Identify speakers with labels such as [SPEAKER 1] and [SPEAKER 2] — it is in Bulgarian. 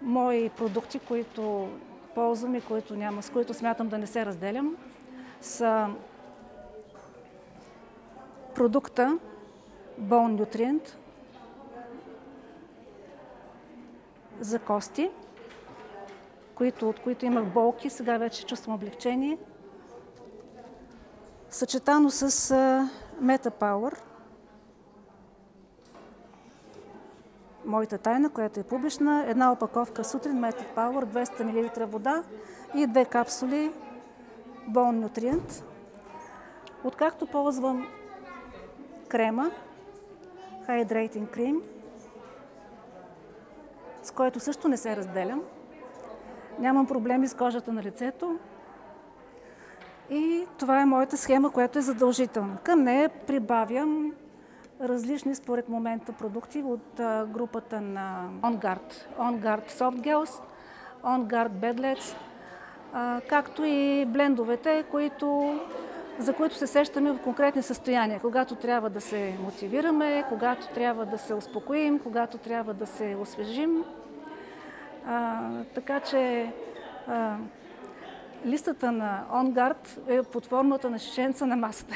[SPEAKER 1] мои продукти, които ползвам и с които смятам да не се разделям, са продукта Bone Nutrient за кости, от които имах болки, сега вече чувствам облегчение, съчетано с MetaPower, моята тайна, която е публична, една опаковка сутрин MetaPower, 200 мл вода и 2 капсули Bone Nutrient. Откакто ползвам крема, Hydrating Cream, с който също не се разделям, нямам проблеми с кожата на лицето и това е моята схема, която е задължителна. Към нея прибавям различни според момента продукти от групата на OnGuard Soft Gels, OnGuard Bedlets, както и блендовете, за които се сещаме в конкретни състояния, когато трябва да се мотивираме, когато трябва да се успокоим, когато трябва да се освежим. Така че листата на OnGuard е под формата на шишенца на масата.